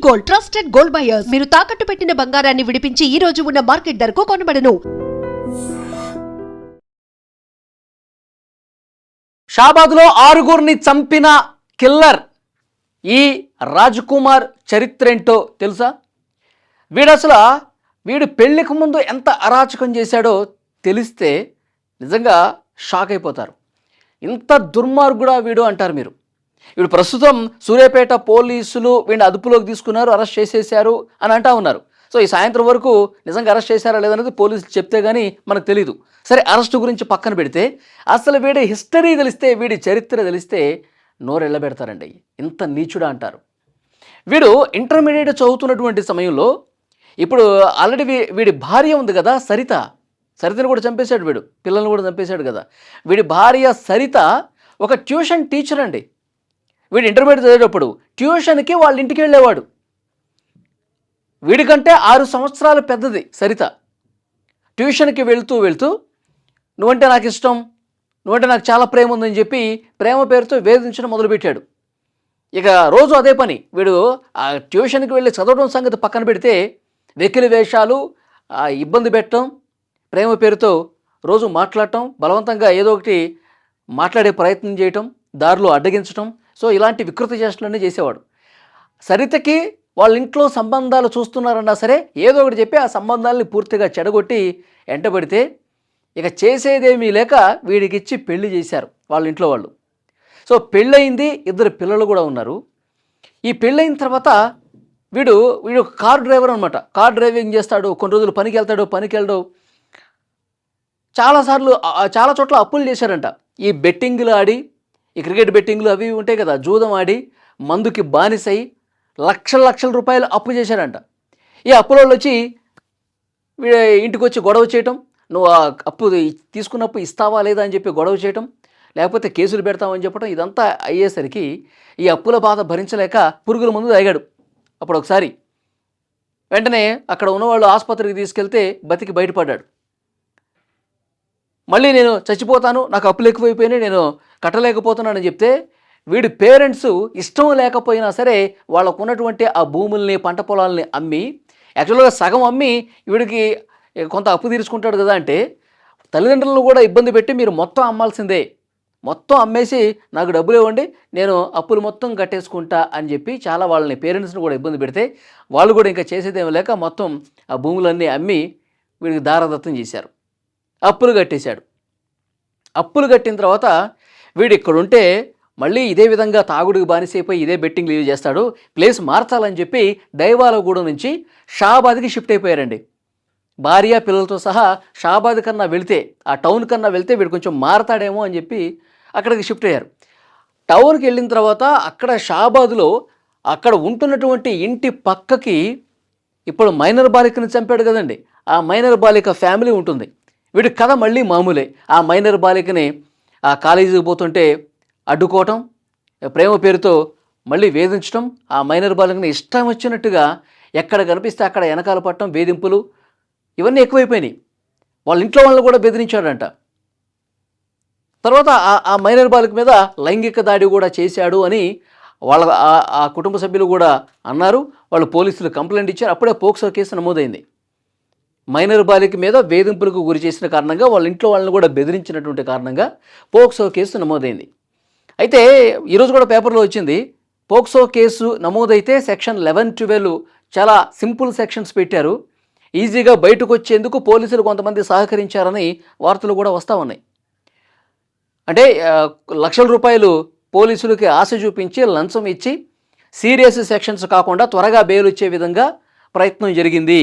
Gold, trusted gold buyers. మీరు తాకట్టు పెట్టిన బంగారాన్ని విడిపించి ఈ రోజు ఉన్న మార్కెట్ ధరకు కొనబడను. షాబాద్లో 6గురిని చంపిన కిల్లర్ ఈ రాజ్ కుమార్ చరిత్ర ఏంటో తెలుసా? వీడు పెళ్లికి ముందు ఎంత అరాచకం చేశాడో తెలిస్తే నిజంగా షాక్ అయిపోతారు. ఇంత దుర్మార్గుడా వీడు అంటారు మీరు. వీడు ప్రస్తుతం సూర్యాపేట పోలీసులు వీడిని అదుపులోకి తీసుకున్నారు, అరెస్ట్ చేసేశారు అని అంటా ఉన్నారు. సో ఈ సాయంత్రం వరకు నిజంగా అరెస్ట్ చేశారా లేదనేది పోలీసులు చెప్తే కానీ మనకు తెలీదు. సరే, అరెస్టు గురించి పక్కన పెడితే అసలు వీడి హిస్టరీ తెలిస్తే, వీడి చరిత్ర తెలిస్తే నోరెళ్ళబెడతారండి. ఇంత నీచుడా అంటారు. వీడు ఇంటర్మీడియట్ చదువుతున్నటువంటి సమయంలో ఇప్పుడు ఆల్రెడీ వీడి భార్య ఉంది కదా సరితను కూడా చంపేశాడు వీడు, పిల్లల్ని కూడా చంపేశాడు కదా. వీడి భార్య సరిత ఒక ట్యూషన్ టీచర్ అండి. వీడు ఇంటర్మీడియట్ చదివేటప్పుడు ట్యూషన్కి వాళ్ళ ఇంటికి వెళ్ళేవాడు. వీడికంటే 6 సంవత్సరాలు పెద్దది సరిత. ట్యూషన్కి వెళ్తూ నువ్వంటే నాకు ఇష్టం, నువ్వంటే నాకు చాలా ప్రేమ ఉందని చెప్పి ప్రేమ పేరుతో వేధించడం మొదలుపెట్టాడు. ఇక రోజు అదే పని. వీడు ఆ ట్యూషన్కి వెళ్ళి చదవడం సంగతి పక్కన పెడితే వెకిలి వేషాలు, ఇబ్బంది పెట్టడం, ప్రేమ పేరుతో రోజు మాట్లాడటం, బలవంతంగా ఏదో ఒకటి మాట్లాడే ప్రయత్నం చేయటం, దారిలో అడ్డగించటం. సో ఇలాంటి వికృత చేష్టలన్నీ చేసేవాడు. సరితకి వాళ్ళ ఇంట్లో సంబంధాలు చూస్తున్నారన్నా సరే ఏదో ఒకటి చెప్పి ఆ సంబంధాలని పూర్తిగా చెడగొట్టి ఎంటబడితే ఇక చేసేదేమీ లేక వీడికిచ్చి పెళ్లి చేశారు వాళ్ళ ఇంట్లో వాళ్ళు. సో పెళ్ళయింది, 2 పిల్లలు కూడా ఉన్నారు. ఈ పెళ్ళైన తర్వాత వీడు కార్ డ్రైవర్ అనమాట. కార్ డ్రైవింగ్ చేస్తాడు, కొన్ని రోజులు పనికి వెళ్ళడు. చాలా చోట్ల అప్పులు చేశారంట. ఈ బెట్టింగ్లు ఆడి, ఈ క్రికెట్ బెట్టింగ్లు అవి ఉంటాయి కదా, జూదం ఆడి మందుకి బానిసై లక్షల రూపాయలు అప్పు చేశారంట. ఈ అప్పులలో వచ్చి ఇంటికి వచ్చి గొడవ చేయటం, నువ్వు ఆ అప్పు తీసుకున్నప్పు ఇస్తావా లేదా అని చెప్పి గొడవ చేయటం, లేకపోతే కేసులు పెడతామని చెప్పడం. ఇదంతా అయ్యేసరికి ఈ అప్పుల బాధ భరించలేక పురుగుల మందు తాగాడు. అప్పుడు ఒకసారి వెంటనే అక్కడ ఉన్నవాళ్ళు ఆసుపత్రికి తీసుకెళ్తే బతికి బయటపడ్డాడు. మళ్ళీ నేను చచ్చిపోతాను, నాకు అప్పులు ఎక్కువైపోయినాయి, నేను కట్టలేకపోతున్నానని చెప్తే వీడి పేరెంట్స్ ఇష్టం లేకపోయినా సరే వాళ్ళకు ఉన్నటువంటి ఆ భూముల్ని, పంట పొలాలని అమ్మి, యాక్చువల్గా సగం అమ్మి వీడికి కొంత అప్పు తీర్చుకుంటాడు కదా అంటే, తల్లిదండ్రులను కూడా ఇబ్బంది పెట్టి మీరు మొత్తం అమ్మాల్సిందే, మొత్తం అమ్మేసి నాకు డబ్బులు ఇవ్వండి, నేను అప్పులు మొత్తం కట్టేసుకుంటా అని చెప్పి చాలా వాళ్ళని పేరెంట్స్ని కూడా ఇబ్బంది పెడితే వాళ్ళు కూడా ఇంకా చేసేదేమీ లేక మొత్తం ఆ భూములన్నీ అమ్మి వీడికి దారదత్తం చేశారు. అప్పులు కట్టేశాడు. అప్పులు కట్టిన తర్వాత వీడు ఇక్కడుంటే మళ్ళీ ఇదే విధంగా తాగుడికి బానిసైపోయి ఇదే బెట్టింగ్ లీవ్ చేస్తాడు. ప్లేస్ మార్చాలని చెప్పి దైవాలగూడెం నుంచి షాబాద్కి షిఫ్ట్ అయిపోయారండి. భార్య పిల్లలతో సహా షాబాద్ కన్నా వెళితే, ఆ టౌన్ కన్నా వెళ్తే వీడు కొంచెం మారతాడేమో అని చెప్పి అక్కడికి షిఫ్ట్ అయ్యారు. టౌన్కి వెళ్ళిన తర్వాత అక్కడ షాబాద్లో అక్కడ ఉంటున్నటువంటి ఇంటి పక్కకి ఇప్పుడు మైనర్ బాలికని చంపాడు కదండి, ఆ మైనర్ బాలిక ఫ్యామిలీ ఉంటుంది. వీడి కథ మళ్ళీ మామూలే. ఆ మైనర్ బాలికని ఆ కాలేజీకి పోతుంటే అడ్డుకోవటం, ప్రేమ పేరుతో మళ్ళీ వేధించడం, ఆ మైనర్ బాలికని ఇష్టం వచ్చినట్టుగా ఎక్కడ కనిపిస్తే అక్కడ వెనకాల పట్టడం, వేధింపులు ఇవన్నీ ఎక్కువైపోయినాయి. వాళ్ళ ఇంట్లో వాళ్ళని కూడా బెదిరించాడంట. తర్వాత ఆ మైనర్ బాలిక మీద లైంగిక దాడి కూడా చేశాడు అని వాళ్ళ ఆ కుటుంబ సభ్యులు కూడా అన్నారు. వాళ్ళు పోలీసులు కంప్లైంట్ ఇచ్చారు. అప్పుడే పోక్సో కేసు నమోదైంది. మైనర్ బాలిక మీద వేధింపులకు గురి చేసిన కారణంగా, వాళ్ళ ఇంట్లో వాళ్ళని కూడా బెదిరించినటువంటి కారణంగా పోక్సో కేసు నమోదైంది. అయితే ఈరోజు కూడా పేపర్లో వచ్చింది, పోక్సో కేసు నమోదైతే సెక్షన్ 11, 12 చాలా సింపుల్ సెక్షన్స్ పెట్టారు. ఈజీగా బయటకు వచ్చేందుకు పోలీసులు కొంతమంది సహకరించారని వార్తలు కూడా వస్తూ ఉన్నాయి. అంటే లక్షల రూపాయలు పోలీసులకి ఆశ చూపించి లంచం ఇచ్చి సీరియస్ సెక్షన్స్ కాకుండా త్వరగా బెయిల్ వచ్చే విధంగా ప్రయత్నం జరిగింది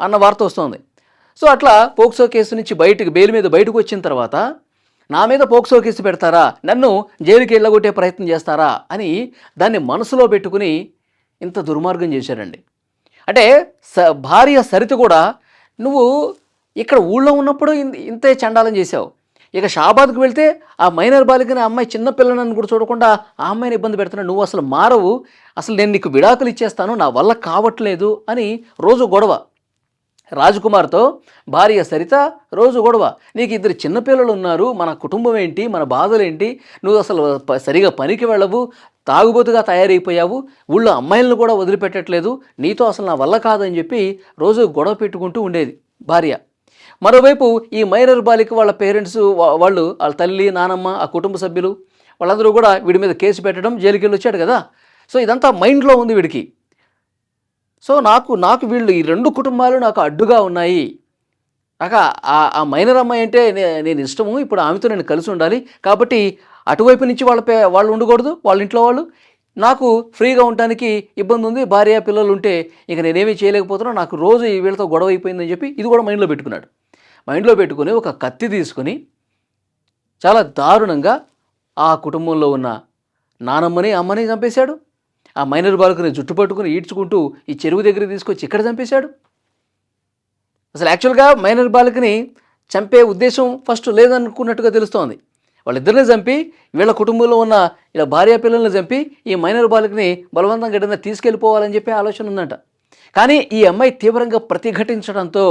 అన్న వార్త వస్తుంది. సో అట్లా పోక్సో కేసు నుంచి బెయిల్ మీద బయటకు వచ్చిన తర్వాత నా మీద పోక్సో కేసు పెడతారా, నన్ను జైలుకి వెళ్ళగొట్టే ప్రయత్నం చేస్తారా అని దాన్ని మనసులో పెట్టుకుని ఇంత దుర్మార్గం చేశారండి. అంటే భార్య సరిత కూడా, నువ్వు ఇక్కడ ఊళ్ళో ఉన్నప్పుడు ఇంతే చండాలం చేశావు, ఇక షాబాద్కి వెళ్తే ఆ మైనర్ బాలికని అమ్మాయి చిన్నపిల్లనని కూడా చూడకుండా ఆ అమ్మాయిని ఇబ్బంది పెడుతున్నావు, నువ్వు అసలు మారవు, అసలు నేను నీకు విడాకులు ఇచ్చేస్తాను, నా వల్ల కావట్లేదు అని రోజు గొడవ. రాజ్కుమార్తో భార్య సరిత రోజు గొడవ. నీకు 2 చిన్నపిల్లలు ఉన్నారు, మన కుటుంబం ఏంటి, మన బాధలు ఏంటి, నువ్వు అసలు సరిగా పనికి వెళ్ళవు, తాగుబోతుగా తయారైపోయావు, ఊళ్ళో అమ్మాయిలను కూడా వదిలిపెట్టట్లేదు, నీతో అసలు నా వల్ల కాదని చెప్పి రోజు గొడవ పెట్టుకుంటూ ఉండేది భార్య. మరోవైపు ఈ మైనర్ బాలిక వాళ్ళ పేరెంట్స్ వాళ్ళ తల్లి, నానమ్మ, ఆ కుటుంబ సభ్యులు వాళ్ళందరూ కూడా వీడి మీద కేసు పెట్టడం, జైలుకి వెళ్ళి వచ్చాడు కదా. సో ఇదంతా మైండ్లో ఉంది వీడికి. సో నాకు వీళ్ళు ఈ 2 కుటుంబాలు నాకు అడ్డుగా ఉన్నాయి. నాకు ఆ మైనర్ అమ్మాయి అంటే నేను ఇష్టము, ఇప్పుడు ఆమెతో నేను కలిసి ఉండాలి, కాబట్టి అటువైపు నుంచి వాళ్ళు ఉండకూడదు, వాళ్ళ ఇంట్లో వాళ్ళు. నాకు ఫ్రీగా ఉండటానికి ఇబ్బంది ఉంది, భార్య పిల్లలు ఉంటే ఇక నేనేమీ చేయలేకపోతున్నా, నాకు రోజు వీళ్ళతో గొడవ అయిపోయిందని చెప్పి ఇది కూడా మైండ్లో పెట్టుకున్నాడు. మైండ్లో పెట్టుకుని ఒక కత్తి తీసుకుని చాలా దారుణంగా ఆ కుటుంబంలో ఉన్న నానమ్మని, అమ్మని చంపేశాడు. ఆ మైనర్ బాలికని జుట్టు పట్టుకుని ఈడ్చుకుంటూ ఈ చెరువు దగ్గరికి తీసుకొచ్చి ఇక్కడ చంపేశాడు. అసలు యాక్చువల్గా మైనర్ బాలికని చంపే ఉద్దేశం ఫస్ట్ లేదనుకున్నట్టుగా తెలుస్తోంది. వాళ్ళిద్దరిని చంపి వీళ్ళ కుటుంబంలో ఉన్న ఇలా భార్య పిల్లల్ని చంపి ఈ మైనర్ బాలికని బలవంతంగా ఏదైనా తీసుకెళ్ళిపోవాలని చెప్పి ఆలోచన ఉందంట. కానీ ఈ అమ్మాయి తీవ్రంగా ప్రతిఘటించడంతో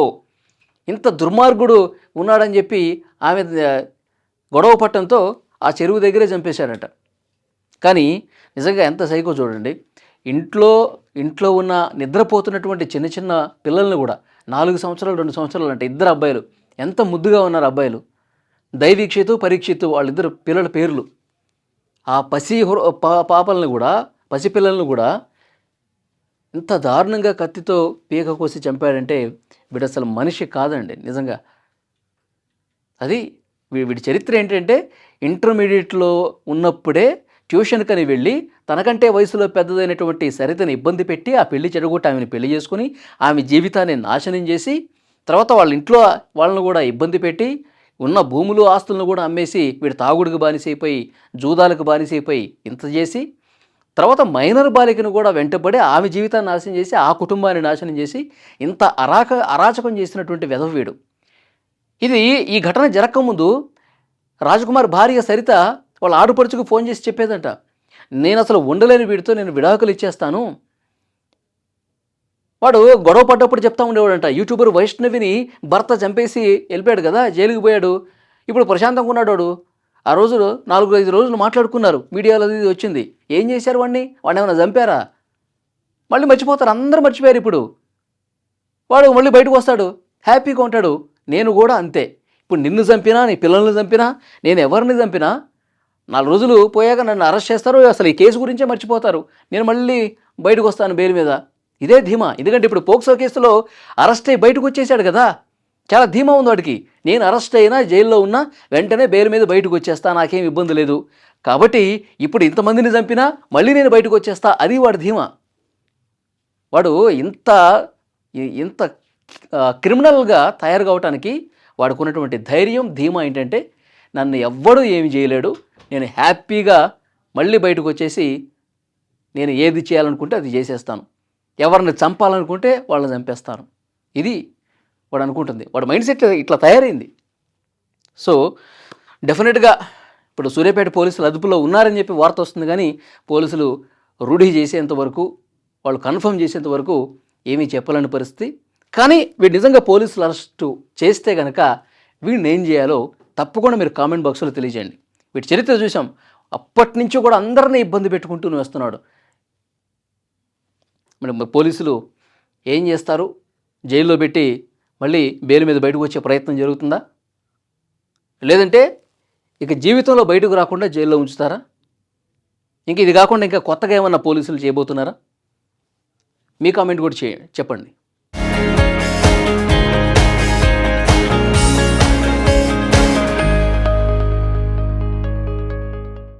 ఇంత దుర్మార్గుడు ఉన్నాడని చెప్పి ఆమె గొడవ పట్టడంతో ఆ చెరువు దగ్గరే చంపేశారట. కానీ నిజంగా ఎంత సైకో చూడండి. ఇంట్లో ఉన్న నిద్రపోతున్నటువంటి చిన్న చిన్న పిల్లల్ని కూడా 4 సంవత్సరాలు 2 సంవత్సరాలు అంటే 2 అబ్బాయిలు ఎంత ముద్దుగా ఉన్నారు అబ్బాయిలు, దైవీక్షితు, పరీక్షితు వాళ్ళిద్దరు పిల్లల పేర్లు. ఆ పాపల్ని కూడా, పసిపిల్లల్ని కూడా ఇంత దారుణంగా కత్తితో పీక కోసి చంపాడంటే వీడు అసలు మనిషి కాదండి నిజంగా. అది వీడి చరిత్ర ఏంటంటే ఇంటర్మీడియట్లో ఉన్నప్పుడే ట్యూషన్కని వెళ్ళి తనకంటే వయసులో పెద్దదైనటువంటి సరితని ఇబ్బంది పెట్టి ఆ పెళ్లి చెడగొట్టి ఆమెను పెళ్లి చేసుకుని ఆమె జీవితాన్ని నాశనం చేసి తర్వాత వాళ్ళ ఇంట్లో వాళ్ళను కూడా ఇబ్బంది పెట్టి ఉన్న భూములు ఆస్తులను కూడా అమ్మేసి వీడు తాగుడికి బానిసైపోయి, జూదాలకు బానిసైపోయి ఇంత చేసి తర్వాత మైనర్ బాలికను కూడా వెంటపడి ఆమె జీవితాన్ని నాశనం చేసి ఆ కుటుంబాన్ని నాశనం చేసి ఇంత అరాచకం చేసినటువంటి వెధవ వీడు. ఈ ఘటన జరగకముందు రాజకుమార్ భార్య సరిత వాళ్ళ ఆడుపడుచుకు ఫోన్ చేసి చెప్పేదంట, నేను అసలు ఉండలేని వీడితో నేను విడాకులు ఇచ్చేస్తాను. వాడు గొడవ పడ్డప్పుడు చెప్తా ఉండేవాడంట, యూట్యూబర్ వైష్ణవిని భర్త చంపేసి వెళ్ళిపోయాడు కదా, జైలుకి పోయాడు, ఇప్పుడు ప్రశాంతంగా ఉన్నాడు వాడు. ఆ రోజు 4-5 రోజులు మాట్లాడుకున్నారు, మీడియాలో అది వచ్చింది. ఏం చేశారు వాడిని ఏమైనా చంపారా? మళ్ళీ మర్చిపోతారు, అందరూ మర్చిపోయారు. ఇప్పుడు వాడు మళ్ళీ బయటకు వస్తాడు, హ్యాపీగా ఉంటాడు. నేను కూడా అంతే, ఇప్పుడు నిన్ను చంపినా, నీ పిల్లల్ని చంపినా, నేను ఎవరిని చంపినా 4 రోజులు పోయాక నన్ను అరెస్ట్ చేస్తారు, అసలు ఈ కేసు గురించే మర్చిపోతారు, నేను మళ్ళీ బయటకు వస్తాను బెయిల్ మీద. ఇదే ధీమా. ఎందుకంటే ఇప్పుడు పోక్సో కేసులో అరెస్ట్ అయ్యి బయటకు వచ్చేసాడు కదా, చాలా ధీమా ఉంది వాడికి. నేను అరెస్ట్ అయినా జైల్లో ఉన్నా వెంటనే బెయిల్ మీద బయటకు వచ్చేస్తా, నాకేం ఇబ్బంది లేదు, కాబట్టి ఇప్పుడు ఇంతమందిని చంపినా మళ్ళీ నేను బయటకు వచ్చేస్తా, అది వాడి ధీమా. వాడు ఇంత క్రిమినల్గా తయారు కావటానికి వాడుకున్నటువంటి ధైర్యం, ధీమా ఏంటంటే నన్ను ఎవ్వడూ ఏమి చేయలేడు, నేను హ్యాపీగా మళ్ళీ బయటకు వచ్చేసి నేను ఏది చేయాలనుకుంటే అది చేసేస్తాను, ఎవరిని చంపాలనుకుంటే వాళ్ళని చంపేస్తాను. ఇది వాడు అనుకుంటుంది. వాడు మైండ్ సెట్ ఇట్లా తయారైంది. సో డెఫినెట్గా ఇప్పుడు సూర్యాపేట పోలీసులు అదుపులో ఉన్నారని చెప్పి వార్త వస్తుంది, కానీ పోలీసులు రూఢి చేసేంత వరకు, వాళ్ళు కన్ఫర్మ్ చేసేంత వరకు ఏమీ చెప్పలేని పరిస్థితి. కానీ వీడు నిజంగా పోలీసులు అరెస్టు చేస్తే కనుక వీడిని ఏం చేయాలో తప్పకుండా మీరు కామెంట్ బాక్స్లో తెలియజేయండి. వీటి చరిత్ర చూసాం, అప్పటి నుంచి కూడా అందరినీ ఇబ్బంది పెట్టుకుంటూ వస్తున్నాడు. మరి పోలీసులు ఏం చేస్తారు? జైల్లో పెట్టి మళ్ళీ బెయిల్ మీద బయటకు వచ్చే ప్రయత్నం జరుగుతుందా, లేదంటే ఇక జీవితంలో బయటకు రాకుండా జైల్లో ఉంచుతారా? ఇంక ఇది కాకుండా ఇంకా కొత్తగా ఏమన్నా పోలీసులు చేయబోతున్నారా? మీ కామెంట్ కూడా చెప్పండి.